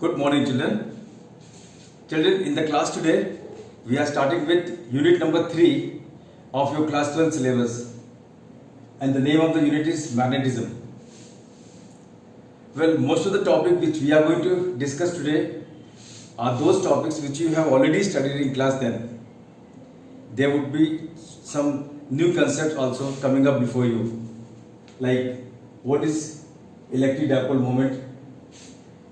Good morning, children. Children, in the class today, we are starting with unit number 3 of your class 12 syllabus. And the name of the unit is magnetism. Well, most of the topic which we are going to discuss today are those topics which you have already studied in class 10. There would be some new concepts also coming up before you, like what is electric dipole moment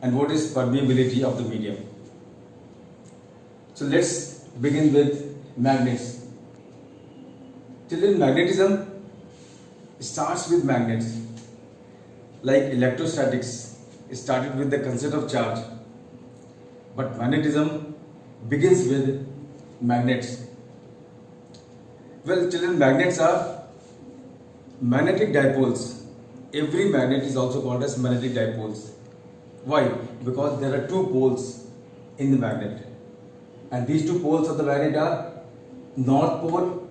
and what is permeability of the medium. So let's begin with magnets. Children, magnetism starts with magnets. Like electrostatics started with the concept of charge, but magnetism begins with magnets. Well, children, magnets are magnetic dipoles. Every magnet is also called as magnetic dipoles. Why? Because there are two poles in the magnet, and these two poles of the magnet are north pole,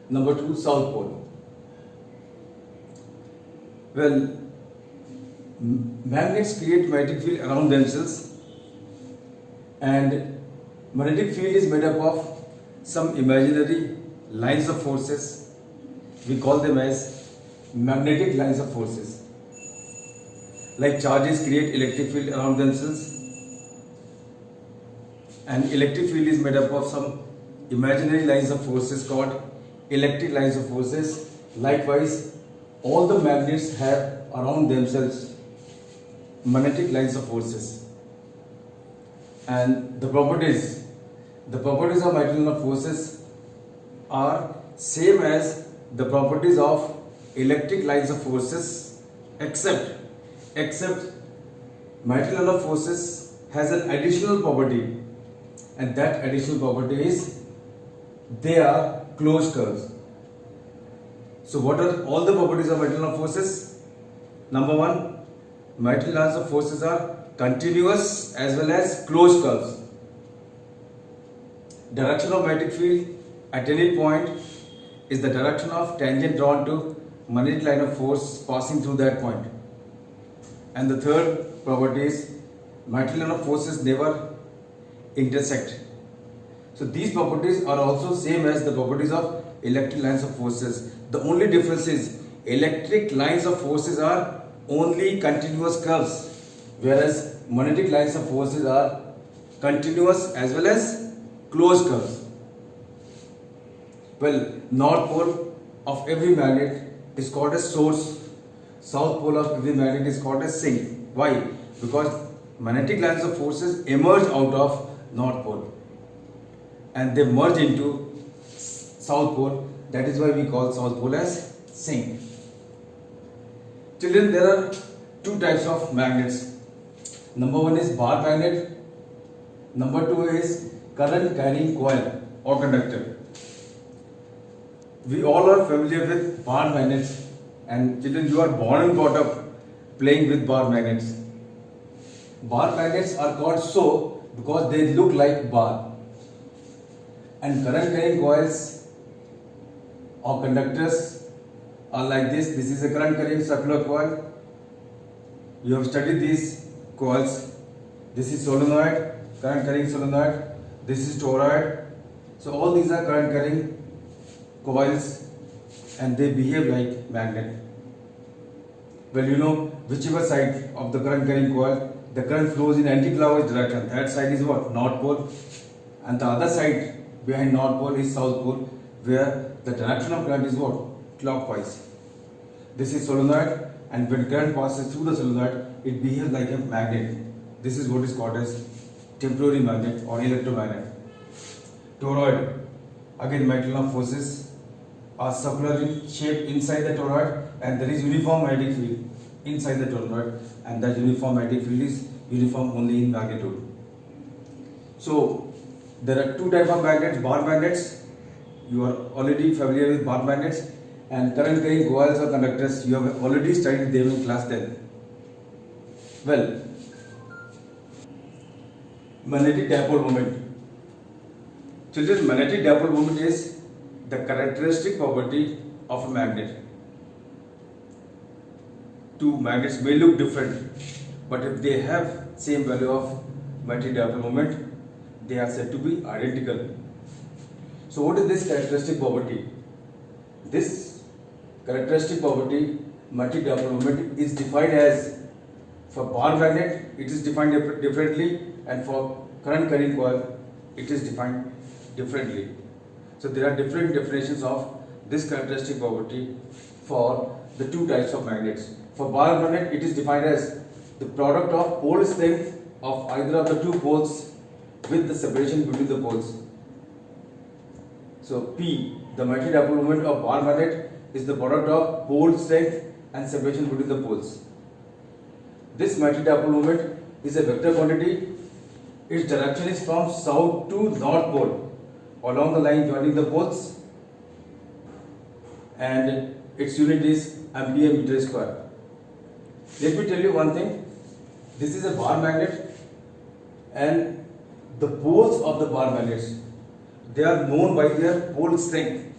number 2 south pole. Well, magnets create magnetic field around themselves, and magnetic field is made up of some imaginary lines of forces. We call them as magnetic lines of forces. Like charges create electric field around themselves, and electric field is made up of some imaginary lines of forces called electric lines of forces. Likewise, all the magnets have around themselves magnetic lines of forces, and the properties of magnetic forces are same as the properties of electric lines of forces, except magnetic line of forces has an additional property, and that additional property is they are closed curves. So what are all the properties of magnetic line of forces? Number 1, magnetic lines of forces are continuous as well as closed curves. Direction of magnetic field at any point is the direction of tangent drawn to magnetic line of force passing through that point. And the third property is magnetic line of forces never intersect. So these properties are also same as the properties of electric lines of forces. The only difference is electric lines of forces are only continuous curves, whereas magnetic lines of forces are continuous as well as closed curves. Well, north pole of every magnet is called as source. South pole of every magnet is called as sink. Why? Because magnetic lines of forces emerge out of north pole and they merge into south pole. That is why we call south pole as sink. Children, there are two types of magnets. Number 1 is bar magnet. Number 2 is current carrying coil or conductor. We all are familiar with bar magnets, and children, you are born and brought up playing with bar magnets. Bar magnets are called so because they look like bar, and current carrying coils or conductors are like this. This is a current carrying circular coil. You have studied these coils. This is solenoid, current carrying solenoid. This is toroid. So all these are current carrying coils, and they behave like magnet. Well, you know, whichever side of the current carrying coil the current flows in anti-clockwise direction, that side is what? North pole, and the other side behind north pole is south pole, where the direction of current is what? Clockwise. This is solenoid, and when current passes through the solenoid, it behaves like a magnet. This is what is called as temporary magnet or electromagnet. Toroid, again magnetic line of forces are circular in shape inside the toroid, and there is uniform magnetic field inside the toroid, and that uniform magnetic field is uniform only in magnitude. So there are two types of magnets: bar magnets. You are already familiar with bar magnets, and current carrying coils or conductors. You have already studied them in class 10. Well, magnetic dipole moment. Children, magnetic dipole moment is the characteristic property of a magnet. Two magnets may look different, but if they have same value of magnetic dipole moment, they are said to be identical. So what is this characteristic property? This characteristic property, magnetic dipole moment, is defined as, for bar magnet it is defined differently, and for current carrying coil it is defined differently. So there are different definitions of this characteristic property for the two types of magnets. For bar magnet it is defined as the product of pole strength of either of the two poles with the separation between the poles. So P, the magnetic dipole moment of bar magnet, is the product of pole strength and separation between the poles. This magnetic dipole moment is a vector quantity. Its direction is from south to north pole along the line joining the poles, and its unit is ampere meter square. Let me tell you one thing. This is a bar magnet, and the poles of the bar magnets, they are known by their pole strength.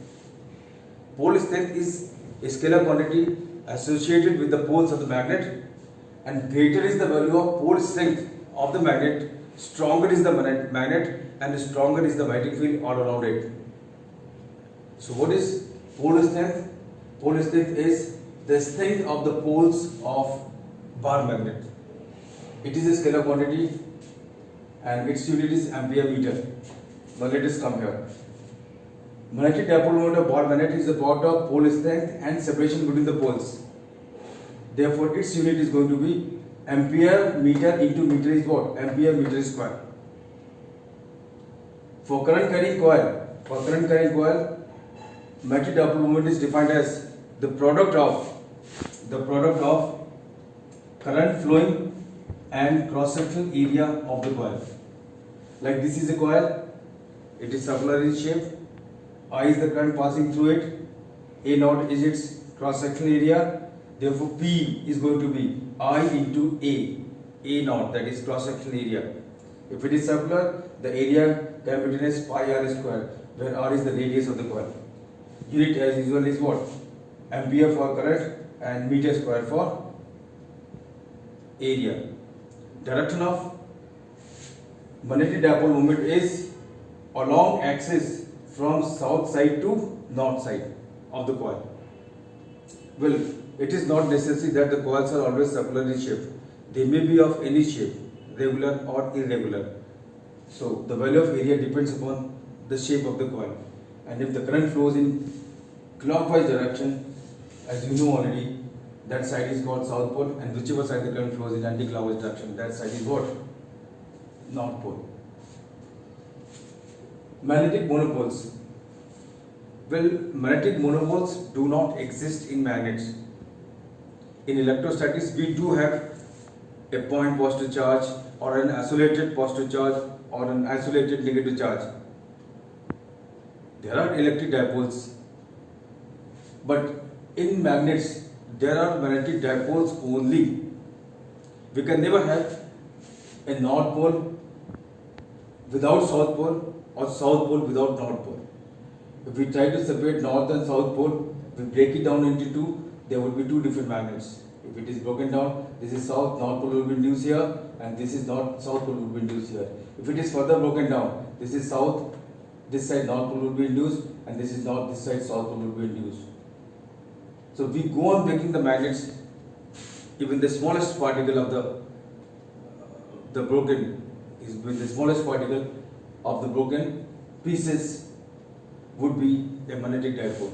Pole strength is a scalar quantity associated with the poles of the magnet, and greater is the value of pole strength of the magnet, stronger is the magnet, and stronger is the magnetic field all around it. So what is pole strength? Pole strength is the strength of the poles of bar magnet. It is a scalar quantity and its unit is ampere meter. Now let us come here. Magnetic dipole moment of bar magnet is the product of pole strength and separation between the poles. Therefore its unit is going to be ampere meter into meter is what? Ampere meter square. For current carrying coil, magnetic dipole moment is defined as the product of current flowing and cross-sectional area of the coil. Like this is a coil, it is circular in shape, I is the current passing through it, A naught is its cross-sectional area, therefore P is going to be I into A naught, that is cross-sectional area. If it is circular, the area can be written as pi r square, where r is the radius of the coil. Unit as usual is what? Ampere for current and meter square for area. Direction of magnetic dipole moment is along axis from south side to north side of the coil. Well, it is not necessary that the coils are always circular in shape. They may be of any shape, regular or irregular. So the value of area depends upon the shape of the coil. And if the current flows in clockwise direction, as you know already, that side is called south pole, and whichever side the current flows in anti-clockwise direction, that side is what? North pole. Magnetic monopoles. Well, magnetic monopoles do not exist in magnets. In electrostatics, we do have a point positive charge or an isolated positive charge or an isolated negative charge. There are electric dipoles, but in magnets there are magnetic dipoles only. We can never have a north pole without south pole or south pole without north pole. If we try to separate north and south pole, we break it down into two, there would be two different magnets. If it is broken down, this is south, north pole will be induced here, and this is north, south pole will be induced here. If it is further broken down, this is south, this side north pole will be induced, and this is north, this side south pole will be induced. So we go on breaking the magnets, even the smallest particle of the broken is with the smallest particle of the broken pieces would be a magnetic dipole.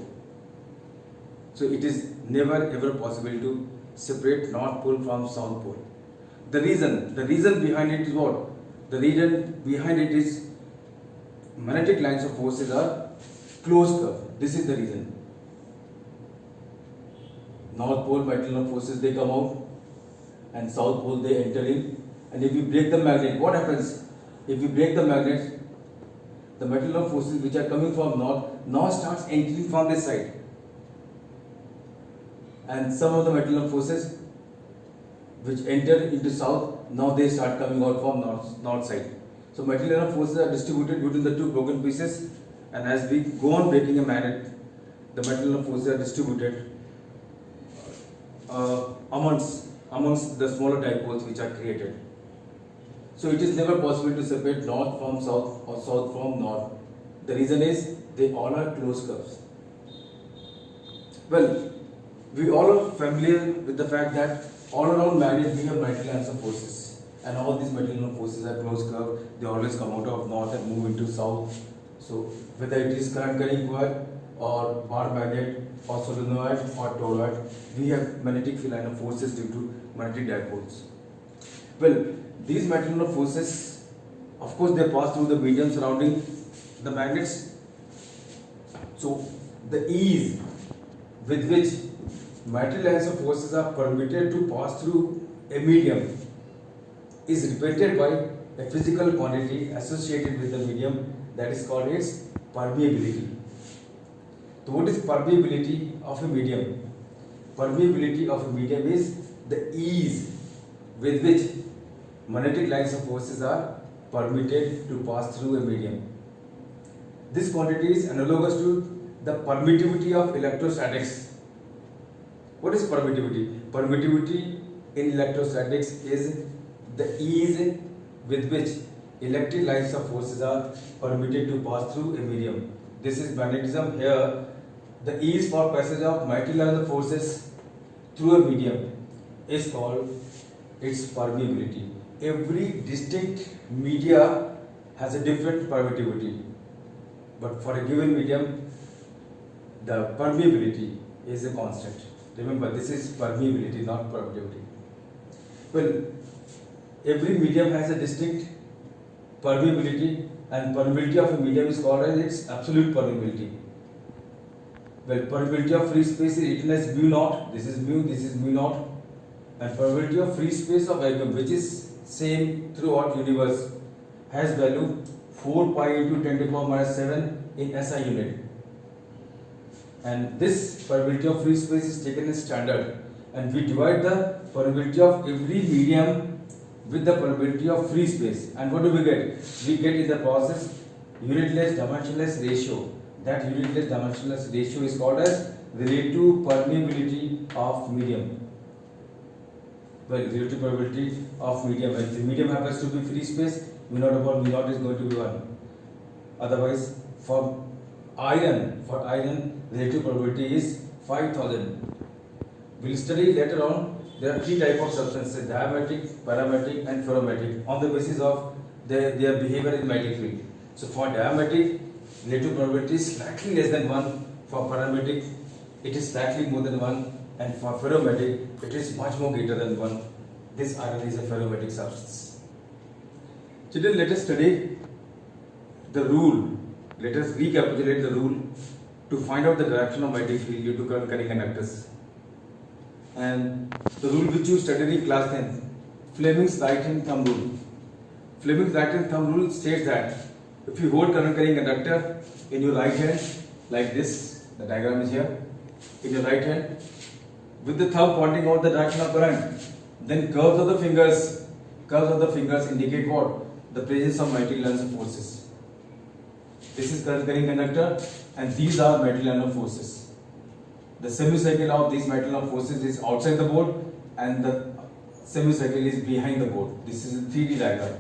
So it is never ever possible to separate north pole from south pole. The reason behind it is what? The reason behind it is magnetic lines of forces are closed curve. This is the reason. North pole magnetic forces they come out, and south pole they enter in. And if we break the magnet, what happens? If we break the magnet, the magnetic forces which are coming from north now starts entering from this side, and some of the magnetic forces which enter into south now they start coming out from north side. So magnetic forces are distributed between the two broken pieces, and as we go on breaking a magnet, the magnetic forces are distributed amongst the smaller dipoles which are created. So it is never possible to separate north from south or south from north. The reason is they all are closed curves. Well, we all are familiar with the fact that all around magnet we have material lines of forces, and all these material lines of forces are closed curve. They always come out of north and move into south. So whether it is current carrying coil or bar magnet or solenoid or toroid, we have magnetic field line of forces due to magnetic dipoles. Well, these material of forces, of course, they pass through the medium surrounding the magnets. So the ease with which material lines of forces are permitted to pass through a medium is represented by a physical quantity associated with the medium, that is called its permeability. So what is permeability of a medium? Permeability of a medium is the ease with which magnetic lines of forces are permitted to pass through a medium. This quantity is analogous to the permittivity of electrostatics. What is permittivity? Permittivity in electrostatics is the ease with which electric lines of forces are permitted to pass through a medium. This is magnetism. Here, the ease for passage of magnetic lines of forces through a medium is called its permeability. Every distinct media has a different permittivity, but for a given medium, the permeability is a constant. Remember, this is permeability, not permittivity. Well, every medium has a distinct permeability, and permeability of a medium is called as its absolute permeability. Well, permeability of free space is written as mu naught. This is mu naught. And permeability of free space of vacuum, which is same throughout universe, has value 4 pi into 10 to the power minus 7 in SI unit. And this permeability of free space is taken as standard, and we divide the permeability of every medium with the permeability of free space. And what do we get? We get in the process unitless dimensionless ratio. That unitless dimensionless ratio is called as relative permeability of medium. Well, relative permeability of medium. If the medium happens to be free space, mu naught upon mu naught is going to be 1. Otherwise, for iron, relative permeability is 5000. We'll study later on. There are 3 types of substances: diametric, parametric, and ferrometric, on the basis of their behavior in magnetic field. So for diametric, relative permeability is slightly less than 1. For parametric, it is slightly more than 1. And for ferrometric, it is much more greater than 1. This iron is a ferrometric substance. Children, let us study the rule. Let us recapitulate the rule to find out the direction of magnetic field due to current carrying conductors. And the rule which you studied in class 10, Fleming's right hand thumb rule. Fleming's right hand thumb rule states that if you hold current carrying conductor in your right hand like this, the diagram is here, in your right hand, with the thumb pointing out the direction of current, then curves of the fingers indicate what? The presence of magnetic lines of forces. This is current carrying conductor, and these are magnetic lines of forces. The semicircle of these magnetic lines of forces is outside the board, and the semicircle is behind the board. This is a 3D diagram.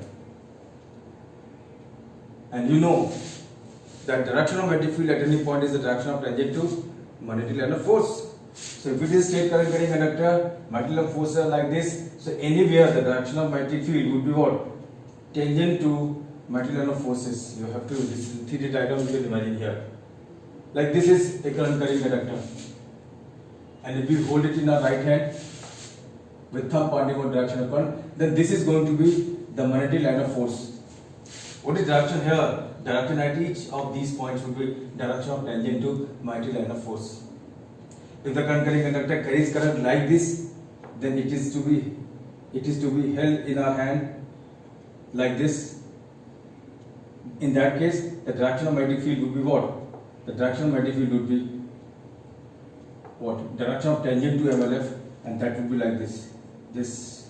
And you know that direction of magnetic field at any point is the direction of tangent to magnetic line of force. So if it is straight current carrying conductor, magnetic line of forces are like this. So anywhere the direction of magnetic field would be what? Tangent to magnetic line of forces. You have to, this is 3D diagram you can imagine here. Like this is a current carrying conductor. And if we hold it in our right hand with thumb pointing on direction of current, then this is going to be the magnetic line of force. What is direction here? Direction at each of these points would be direction of tangent to magnetic line of force. If the current carrying conductor carries current like this, then it is to be held in our hand like this. In that case, the direction of magnetic field would be what? The direction of magnetic field would be what? Direction of tangent to MLF, and that would be like this. This.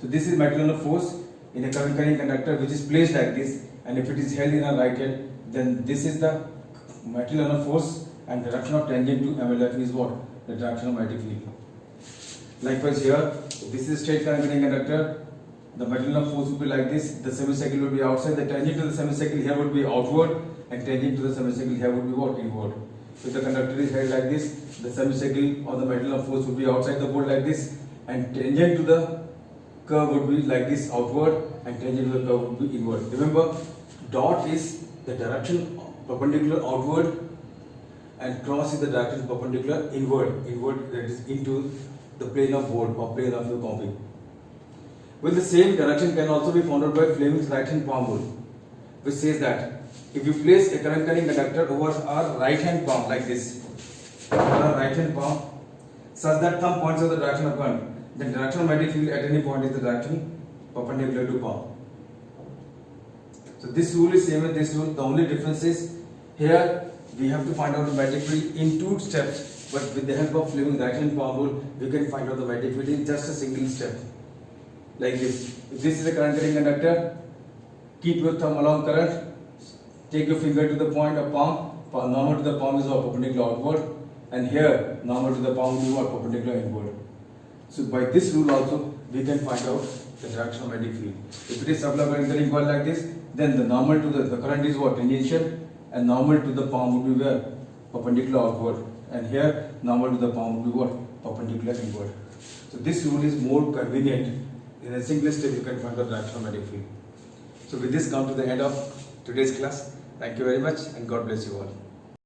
So this is magnetic line of force in a current carrying conductor which is placed like this, and if it is held in our right hand, then this is the magnetic line of force, and direction of tangent to MLF is what? The direction of magnetic field. Likewise here, If this is straight current carrying conductor, the material of force would be like this. The semicircle would be outside. The tangent to the semicircle here would be outward, and tangent to the semicircle here would be what? Inward. If the conductor is held like this, the semicircle or the material of force would be outside the board like this, and tangent to the curve would be like this, outward, and tangent to the curve would be inward. Remember, dot is the direction perpendicular outward, and cross is the direction perpendicular inward. Inward, that is into the plane of board or plane of your copy. Well, the same direction can also be found out by Fleming's right hand palm rule, which says that if you place a current carrying conductor over our right hand palm like this, over our right hand palm, such that thumb points of the direction of current, then directional magnetic field at any point is the direction perpendicular to palm. So this rule is same as this rule. The only difference is here we have to find out the magnetic field in two steps, but with the help of Fleming's right hand palm rule, we can find out the magnetic field in just a single step. Like this. If this is a current carrying conductor, keep your thumb along current, take your finger to the point of palm, normal to the palm is perpendicular outward, and here normal to the palm is perpendicular inward. So by this rule also we can find out the direction of magnetic field. If it is sublunar current carrying coil like this, then the normal to the current is tangential, and normal to the palm would be where? Perpendicular outward, and here normal to the palm would be perpendicular inward. So this rule is more convenient. In a single step you can find the direction of magnetic field. So with this come to the end of today's class. Thank you very much and God bless you all.